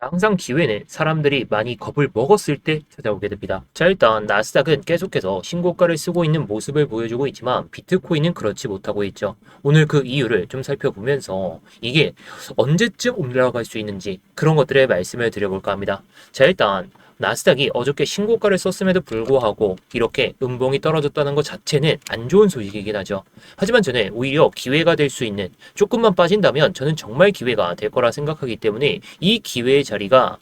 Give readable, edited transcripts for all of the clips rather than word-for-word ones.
항상 기회는 사람들이 많이 겁을 먹었을 때 찾아오게 됩니다. 자, 일단 나스닥은 계속해서 신고가를 쓰고 있는 모습을 보여주고 있지만 비트코인은 그렇지 못하고 있죠. 오늘 그 이유를 좀 살펴보면서 이게 언제쯤 올라갈 수 있는지 그런 것들에 말씀을 드려볼까 합니다. 자, 일단 나스닥이 어저께 신고가를 썼음에도 불구하고 이렇게 음봉이 떨어졌다는 것 자체는 안 좋은 소식이긴 하죠. 하지만 저는 오히려 기회가 될 수 있는, 조금만 빠진다면 저는 정말 기회가 될 거라 생각하기 때문에 이 기회의 자리가.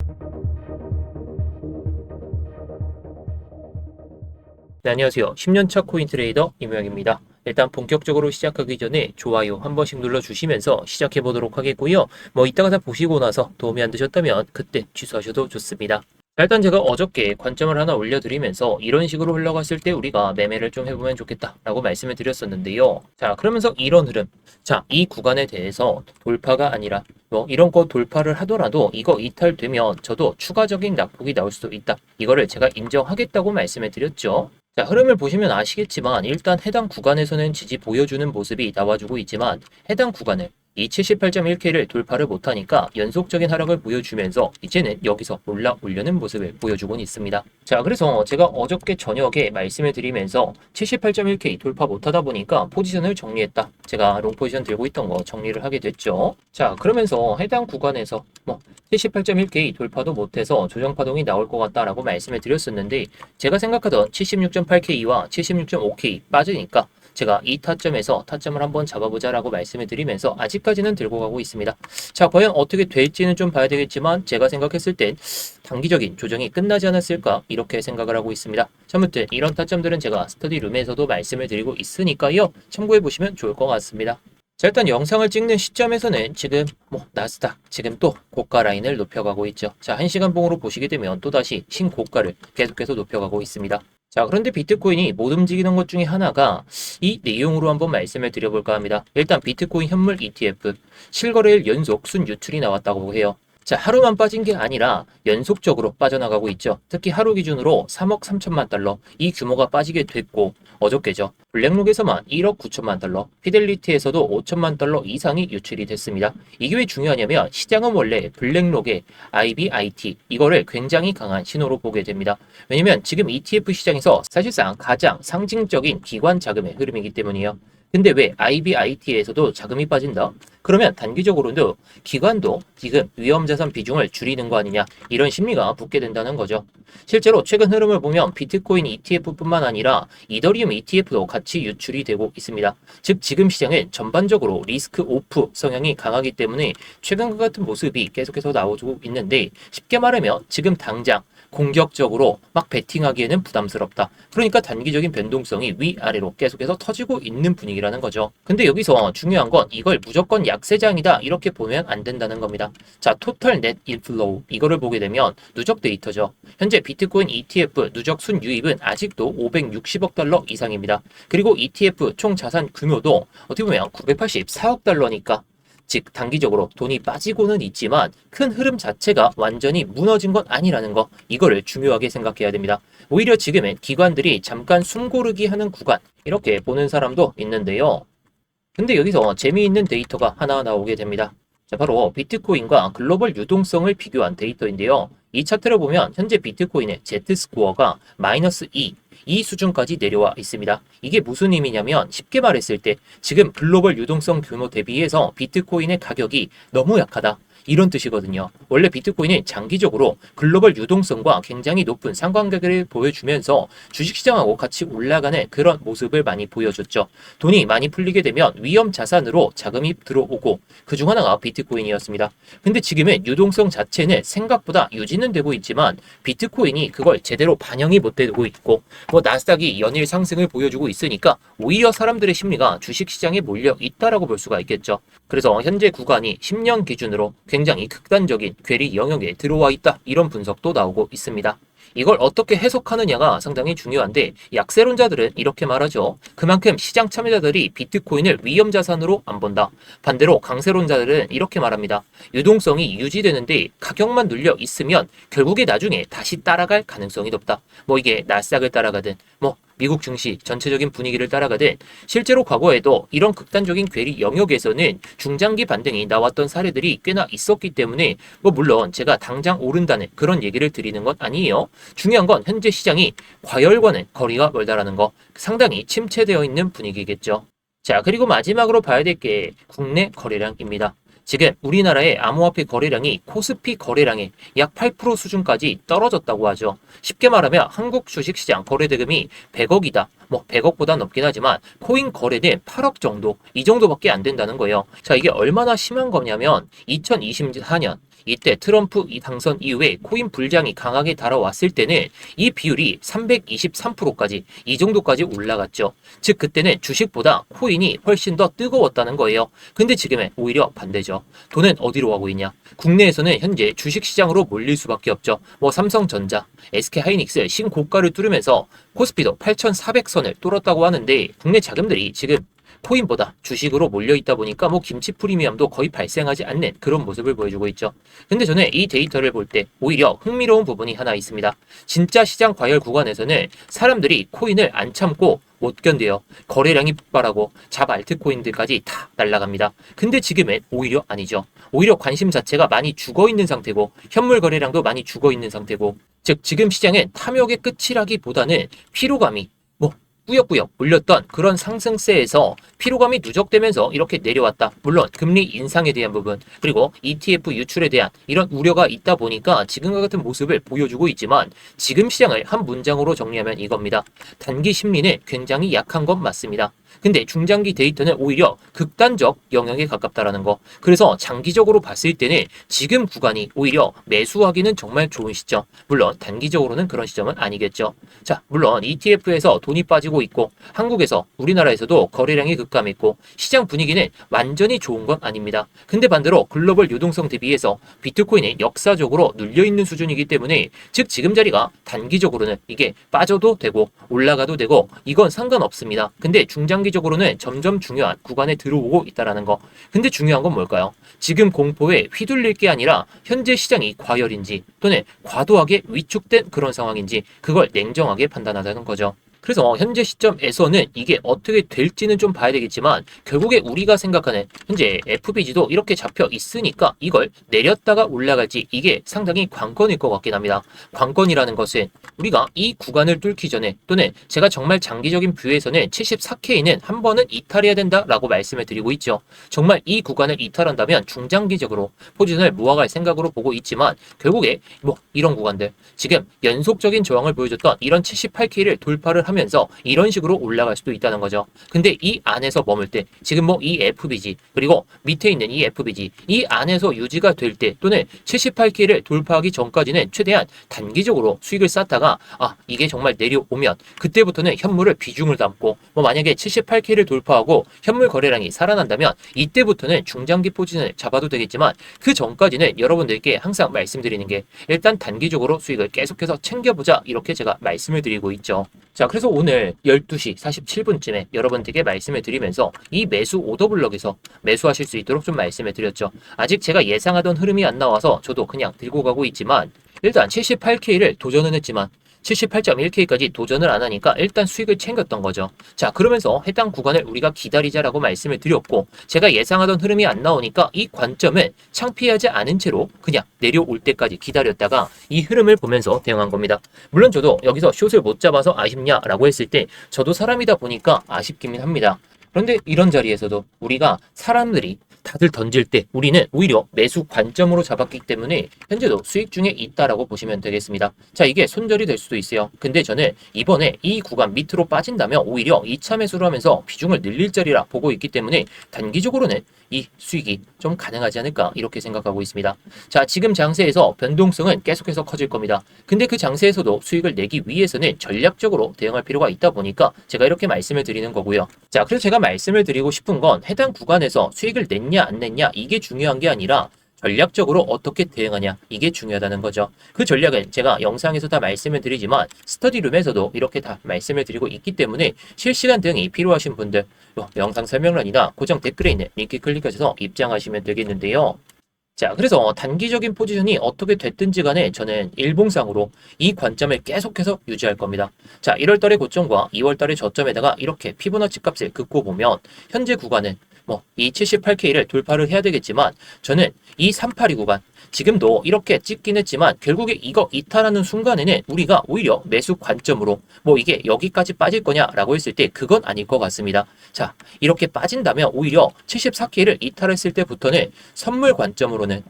네, 안녕하세요. 10년차 코인 트레이더 임영입니다. 일단 본격적으로 시작하기 전에 좋아요 한 번씩 눌러주시면서 시작해 보도록 하겠고요. 뭐 이따가 다 보시고 나서 도움이 안 되셨다면 그때 취소하셔도 좋습니다. 자, 일단 제가 어저께 관점을 하나 올려드리면서 이런 식으로 흘러갔을 때 우리가 매매를 좀 해보면 좋겠다라고 말씀을 드렸었는데요. 자, 그러면서 이런 흐름. 자, 이 구간에 대해서 돌파가 아니라 뭐 이런 거 돌파를 하더라도 이거 이탈되면 저도 추가적인 낙폭이 나올 수도 있다. 이거를 제가 인정하겠다고 말씀을 드렸죠. 자, 흐름을 보시면 아시겠지만 일단 해당 구간에서는 지지 보여주는 모습이 나와주고 있지만 해당 구간을 이 78.1K를 돌파를 못하니까 연속적인 하락을 보여주면서 이제는 여기서 올라오려는 모습을 보여주곤 있습니다. 자, 그래서 제가 어저께 저녁에 말씀을 드리면서 78.1K 돌파 못하다 보니까 포지션을 정리했다. 제가 롱 포지션 들고 있던 거 정리를 하게 됐죠. 자, 그러면서 해당 구간에서 78.1K 돌파도 못해서 조정파동이 나올 것 같다라고 말씀을 드렸었는데 제가 생각하던 76.8K와 76.5K 빠지니까 제가 이 타점에서 타점을 한번 잡아보자라고 말씀을 드리면서 아직까지는 들고 가고 있습니다. 자, 과연 어떻게 될지는 좀 봐야 되겠지만 제가 생각했을 땐 단기적인 조정이 끝나지 않았을까 이렇게 생각을 하고 있습니다. 자, 아무튼 이런 타점들은 제가 스터디룸에서도 말씀을 드리고 있으니까요. 참고해 보시면 좋을 것 같습니다. 자, 일단 영상을 찍는 시점에서는 지금 나스닥 지금 또 고가 라인을 높여가고 있죠. 자, 1시간 봉으로 보시게 되면 또다시 신고가를 계속해서 높여가고 있습니다. 자, 그런데 비트코인이 못 움직이는 것 중에 하나가 이 내용으로 한번 말씀을 드려볼까 합니다. 일단 비트코인 현물 ETF 실거래일 연속 순유출이 나왔다고 해요. 자, 하루만 빠진 게 아니라 연속적으로 빠져나가고 있죠. 특히 하루 기준으로 3억 3천만 달러 이 규모가 빠지게 됐고 어저께죠. 블랙록에서만 1억 9천만 달러, 피델리티에서도 5천만 달러 이상이 유출이 됐습니다. 이게 왜 중요하냐면 시장은 원래 블랙록의 IBIT 이거를 굉장히 강한 신호로 보게 됩니다. 왜냐면 지금 ETF 시장에서 사실상 가장 상징적인 기관 자금의 흐름이기 때문이에요. 근데 왜 IBIT에서도 자금이 빠진다? 그러면 단기적으로도 기관도 지금 위험자산 비중을 줄이는 거 아니냐 이런 심리가 붙게 된다는 거죠. 실제로 최근 흐름을 보면 비트코인 ETF뿐만 아니라 이더리움 ETF도 같이 유출이 되고 있습니다. 즉 지금 시장은 전반적으로 리스크 오프 성향이 강하기 때문에 최근과 같은 모습이 계속해서 나오고 있는데 쉽게 말하면 지금 당장 공격적으로 막 베팅하기에는 부담스럽다. 그러니까 단기적인 변동성이 위아래로 계속해서 터지고 있는 분위기라는 거죠. 근데 여기서 중요한 건 이걸 무조건 약세장이다 이렇게 보면 안 된다는 겁니다. 자, 토탈 넷 인플로우 이거를 보게 되면 누적 데이터죠. 현재 비트코인 ETF 누적 순유입은 아직도 560억 달러 이상입니다. 그리고 ETF 총 자산 규모도 어떻게 보면 984억 달러니까 즉 단기적으로 돈이 빠지고는 있지만 큰 흐름 자체가 완전히 무너진 건 아니라는 거 이거를 중요하게 생각해야 됩니다. 오히려 지금은 기관들이 잠깐 숨고르기 하는 구간 이렇게 보는 사람도 있는데요. 근데 여기서 재미있는 데이터가 하나 나오게 됩니다. 자, 바로 비트코인과 글로벌 유동성을 비교한 데이터인데요. 이 차트를 보면 현재 비트코인의 Z스코어가 마이너스 2, 이 수준까지 내려와 있습니다. 이게 무슨 의미냐면 쉽게 말했을 때 지금 글로벌 유동성 규모 대비해서 비트코인의 가격이 너무 약하다. 이런 뜻이거든요. 원래 비트코인은 장기적으로 글로벌 유동성과 굉장히 높은 상관관계를 보여주면서 주식시장하고 같이 올라가는 그런 모습을 많이 보여줬죠. 돈이 많이 풀리게 되면 위험 자산으로 자금이 들어오고 그중 하나가 비트코인이었습니다. 근데 지금은 유동성 자체는 생각보다 유지는 되고 있지만 비트코인이 그걸 제대로 반영이 못 되고 있고 나스닥이 연일 상승을 보여주고 있으니까 오히려 사람들의 심리가 주식시장에 몰려 있다라고 볼 수가 있겠죠. 그래서 현재 구간이 10년 기준으로 굉장히 극단적인 괴리 영역에 들어와 있다 이런 분석도 나오고 있습니다. 이걸 어떻게 해석하느냐가 상당히 중요한데 약세론자들은 이렇게 말하죠. 그만큼 시장 참여자들이 비트코인을 위험 자산으로 안 본다. 반대로 강세론자들은 이렇게 말합니다. 유동성이 유지되는데 가격만 눌려 있으면 결국에 나중에 다시 따라갈 가능성이 높다. 뭐 이게 나스닥을 따라가든 뭐 미국 증시 전체적인 분위기를 따라가든 실제로 과거에도 이런 극단적인 괴리 영역에서는 중장기 반등이 나왔던 사례들이 꽤나 있었기 때문에 뭐 물론 제가 당장 오른다는 그런 얘기를 드리는 건 아니에요. 중요한 건 현재 시장이 과열과는 거리가 멀다라는 거, 상당히 침체되어 있는 분위기겠죠. 자, 그리고 마지막으로 봐야 될 게 국내 거래량입니다. 지금 우리나라의 암호화폐 거래량이 코스피 거래량의 약 8% 수준까지 떨어졌다고 하죠. 쉽게 말하면 한국 주식시장 거래대금이 100억이다. 뭐 100억보다 넘긴 하지만 코인 거래는 8억 정도, 이 정도밖에 안 된다는 거예요. 자, 이게 얼마나 심한 거냐면 2024년 이때 트럼프 당선 이후에 코인 불장이 강하게 달아왔을 때는 이 비율이 323%까지 이 정도까지 올라갔죠. 즉 그때는 주식보다 코인이 훨씬 더 뜨거웠다는 거예요. 근데 지금은 오히려 반대죠. 돈은 어디로 가고 있냐? 국내에서는 현재 주식시장으로 몰릴 수밖에 없죠. 뭐 삼성전자, SK하이닉스 신고가를 뚫으면서 코스피도 8,400선을 뚫었다고 하는데 국내 자금들이 지금 코인보다 주식으로 몰려있다 보니까 뭐 김치 프리미엄도 거의 발생하지 않는 그런 모습을 보여주고 있죠. 근데 저는 이 데이터를 볼 때 오히려 흥미로운 부분이 하나 있습니다. 진짜 시장 과열 구간에서는 사람들이 코인을 안 참고 못 견뎌요. 거래량이 폭발하고 잡 알트코인들까지 다 날아갑니다. 근데 지금은 오히려 아니죠. 오히려 관심 자체가 많이 죽어있는 상태고 현물 거래량도 많이 죽어있는 상태고, 즉 지금 시장은 탐욕의 끝이라기보다는 피로감이 꾸역꾸역 올렸던 그런 상승세에서 피로감이 누적되면서 이렇게 내려왔다. 물론 금리 인상에 대한 부분, 그리고 ETF 유출에 대한 이런 우려가 있다 보니까 지금과 같은 모습을 보여주고 있지만, 지금 시장을 한 문장으로 정리하면 이겁니다. 단기 심리는 굉장히 약한 건 맞습니다. 근데 중장기 데이터는 오히려 극단적 영역에 가깝다라는 거. 그래서 장기적으로 봤을 때는 지금 구간이 오히려 매수하기는 정말 좋은 시점. 물론 단기적으로는 그런 시점은 아니겠죠. 자, 물론 ETF에서 돈이 빠지고 있고 한국에서 우리나라에서도 거래량이 급감했고 시장 분위기는 완전히 좋은 건 아닙니다. 근데 반대로 글로벌 유동성 대비해서 비트코인이 역사적으로 눌려있는 수준이기 때문에, 즉 지금 자리가 단기적으로는 이게 빠져도 되고 올라가도 되고 이건 상관없습니다. 근데 중장기적으로는 점점 중요한 구간에 들어오고 있다는 거. 근데 중요한 건 뭘까요? 지금 공포에 휘둘릴 게 아니라 현재 시장이 과열인지 또는 과도하게 위축된 그런 상황인지 그걸 냉정하게 판단하자는 거죠. 그래서 현재 시점에서는 이게 어떻게 될지는 좀 봐야 되겠지만, 결국에 우리가 생각하는 현재 FBG도 이렇게 잡혀 있으니까 이걸 내렸다가 올라갈지 이게 상당히 관건일 것 같긴 합니다. 관건이라는 것은 우리가 이 구간을 뚫기 전에, 또는 제가 정말 장기적인 뷰에서는 74K는 한 번은 이탈해야 된다라고 말씀을 드리고 있죠. 정말 이 구간을 이탈한다면 중장기적으로 포지션을 모아갈 생각으로 보고 있지만, 결국에 뭐 이런 구간들, 지금 연속적인 저항을 보여줬던 이런 78K를 돌파를 하면서 이런 식으로 올라갈 수도 있다는 거죠. 근데 이 안에서 머물 때, 지금 뭐 이 FBG 그리고 밑에 있는 이 FBG 이 안에서 유지가 될 때, 또는 78K를 돌파하기 전까지는 최대한 단기적으로 수익을 쌓다가 이게 정말 내려오면 그때부터는 현물을 비중을 담고, 뭐 만약에 78K를 돌파하고 현물 거래량이 살아난다면 이때부터는 중장기 포지션을 잡아도 되겠지만, 그 전까지는 여러분들께 항상 말씀드리는 게 일단 단기적으로 수익을 계속해서 챙겨보자, 이렇게 제가 말씀을 드리고 있죠. 자, 그래서 오늘 12시 47분쯤에 여러분들께 말씀을 드리면서 이 매수 오더블럭에서 매수하실 수 있도록 좀 말씀을 드렸죠. 아직 제가 예상하던 흐름이 안 나와서 저도 그냥 들고 가고 있지만, 일단 78K를 도전은 했지만 78.1K까지 도전을 안 하니까 일단 수익을 챙겼던 거죠. 자, 그러면서 해당 구간을 우리가 기다리자라고 말씀을 드렸고, 제가 예상하던 흐름이 안 나오니까 이 관점은 창피하지 않은 채로 그냥 내려올 때까지 기다렸다가 이 흐름을 보면서 대응한 겁니다. 물론 저도 여기서 숏을 못 잡아서 아쉽냐라고 했을 때 저도 사람이다 보니까 아쉽긴 합니다. 그런데 이런 자리에서도 우리가 사람들이 다들 던질 때 우리는 오히려 매수 관점으로 잡았기 때문에 현재도 수익 중에 있다라고 보시면 되겠습니다. 자, 이게 손절이 될 수도 있어요. 근데 저는 이번에 이 구간 밑으로 빠진다면 오히려 2차 매수를 하면서 비중을 늘릴 자리라 보고 있기 때문에 단기적으로는 이 수익이 좀 가능하지 않을까 이렇게 생각하고 있습니다. 자, 지금 장세에서 변동성은 계속해서 커질 겁니다. 근데 그 장세에서도 수익을 내기 위해서는 전략적으로 대응할 필요가 있다 보니까 제가 이렇게 말씀을 드리는 거고요. 자, 그래서 제가 말씀을 드리고 싶은 건 해당 구간에서 수익을 냈냐 안 냈냐 이게 중요한 게 아니라 전략적으로 어떻게 대응하냐 이게 중요하다는 거죠. 그 전략은 제가 영상에서 다 말씀을 드리지만 스터디룸에서도 이렇게 다 말씀을 드리고 있기 때문에 실시간 대응이 필요하신 분들 영상 설명란이나 고정 댓글에 있는 링크 클릭하셔서 입장하시면 되겠는데요. 자, 그래서 단기적인 포지션이 어떻게 됐든지 간에 저는 일봉상으로 이 관점을 계속해서 유지할 겁니다. 자, 1월달의 고점과 2월달의 저점에다가 이렇게 피보나치 값을 긋고 보면 현재 구간은 이 78K를 돌파를 해야 되겠지만 저는 이 382 구간 지금도 이렇게 찍긴 했지만 결국에 이거 이탈하는 순간에는 우리가 오히려 매수 관점으로 이게 여기까지 빠질 거냐라고 했을 때 그건 아닐 것 같습니다. 자, 이렇게 빠진다면 오히려 74K를 이탈했을 때부터는 선물 관점으로는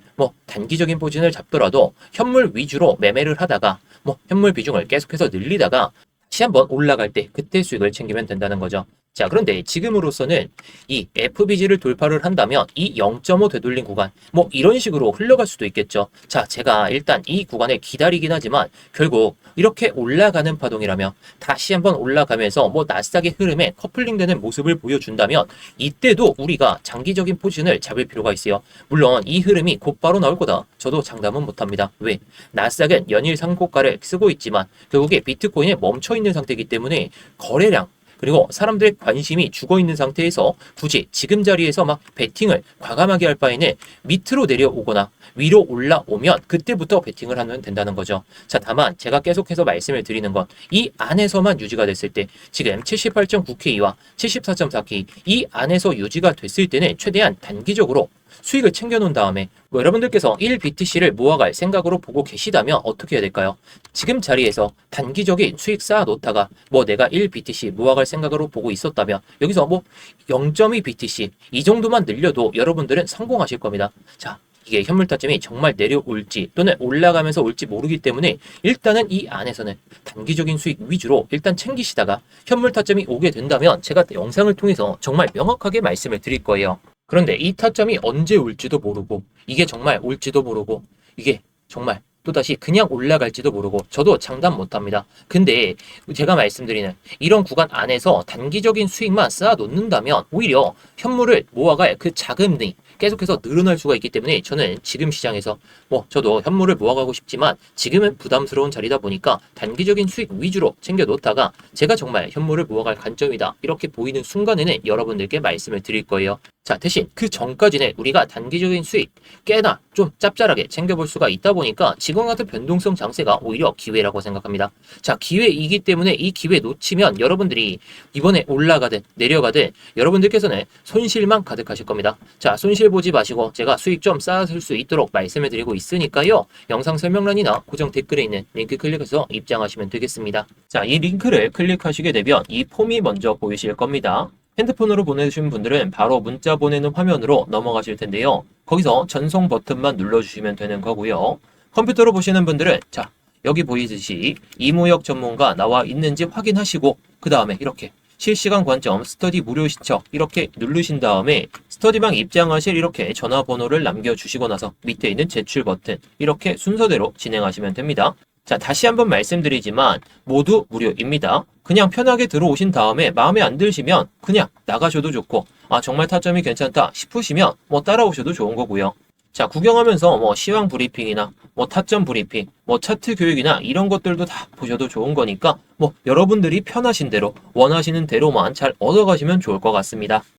단기적인 포진을 잡더라도 현물 위주로 매매를 하다가 현물 비중을 계속해서 늘리다가 다시 한번 올라갈 때 그때 수익을 챙기면 된다는 거죠. 자, 그런데 지금으로서는 이 FBG를 돌파를 한다면 이 0.5 되돌린 구간 이런 식으로 흘러갈 수도 있겠죠. 자, 제가 일단 이 구간을 기다리긴 하지만 결국 이렇게 올라가는 파동이라면 다시 한번 올라가면서 나스닥의 흐름에 커플링되는 모습을 보여준다면 이때도 우리가 장기적인 포지션을 잡을 필요가 있어요. 물론 이 흐름이 곧바로 나올 거다. 저도 장담은 못합니다. 왜? 나스닥은 연일 상고가를 쓰고 있지만 결국에 비트코인에 멈춰있는 상태이기 때문에 거래량 그리고 사람들의 관심이 죽어있는 상태에서 굳이 지금 자리에서 막 베팅을 과감하게 할 바에는 밑으로 내려오거나 위로 올라오면 그때부터 베팅을 하면 된다는 거죠. 자, 다만 제가 계속해서 말씀을 드리는 건 이 안에서만 유지가 됐을 때 지금 78.9K와 74.4K 이 안에서 유지가 됐을 때는 최대한 단기적으로 수익을 챙겨놓은 다음에 여러분들께서 1BTC를 모아갈 생각으로 보고 계시다면 어떻게 해야 될까요? 지금 자리에서 단기적인 수익 쌓아놓다가 내가 1BTC 모아갈 생각으로 보고 있었다면 여기서 0.2BTC 이 정도만 늘려도 여러분들은 성공하실 겁니다. 자, 이게 현물 타점이 정말 내려올지 또는 올라가면서 올지 모르기 때문에 일단은 이 안에서는 단기적인 수익 위주로 일단 챙기시다가 현물 타점이 오게 된다면 제가 영상을 통해서 정말 명확하게 말씀을 드릴 거예요. 그런데 이 타점이 언제 올지도 모르고 이게 정말 올지도 모르고 이게 정말 또다시 그냥 올라갈지도 모르고 저도 장담 못합니다. 근데 제가 말씀드리는 이런 구간 안에서 단기적인 수익만 쌓아 놓는다면 오히려 현물을 모아갈 그 자금이 계속해서 늘어날 수가 있기 때문에 저는 지금 시장에서 저도 현물을 모아가고 싶지만 지금은 부담스러운 자리다 보니까 단기적인 수익 위주로 챙겨 놓다가 제가 정말 현물을 모아갈 관점이다 이렇게 보이는 순간에는 여러분들께 말씀을 드릴 거예요. 자, 대신 그 전까지는 우리가 단기적인 수익 꽤나 좀 짭짤하게 챙겨볼 수가 있다 보니까 지금 같은 변동성 장세가 오히려 기회라고 생각합니다. 자, 기회이기 때문에 이 기회 놓치면 여러분들이 이번에 올라가든 내려가든 여러분들께서는 손실만 가득하실 겁니다. 자, 손실 보지 마시고 제가 수익 좀 쌓아줄 수 있도록 말씀을 드리고 있으니까요. 영상 설명란이나 고정 댓글에 있는 링크 클릭해서 입장하시면 되겠습니다. 자, 이 링크를 클릭하시게 되면 이 폼이 먼저 보이실 겁니다. 핸드폰으로 보내주신 분들은 바로 문자 보내는 화면으로 넘어가실 텐데요. 거기서 전송 버튼만 눌러주시면 되는 거고요. 컴퓨터로 보시는 분들은 자, 여기 보이듯이 이무혁 전문가 나와 있는지 확인하시고 그 다음에 이렇게 실시간 관점 스터디 무료 신청 이렇게 누르신 다음에 스터디방 입장하실 이렇게 전화번호를 남겨주시고 나서 밑에 있는 제출 버튼 이렇게 순서대로 진행하시면 됩니다. 자, 다시 한번 말씀드리지만 모두 무료입니다. 그냥 편하게 들어오신 다음에 마음에 안 드시면 그냥 나가셔도 좋고 정말 타점이 괜찮다 싶으시면 따라오셔도 좋은 거고요. 자, 구경하면서 시황 브리핑이나 타점 브리핑, 차트 교육이나 이런 것들도 다 보셔도 좋은 거니까 여러분들이 편하신 대로 원하시는 대로만 잘 얻어가시면 좋을 것 같습니다.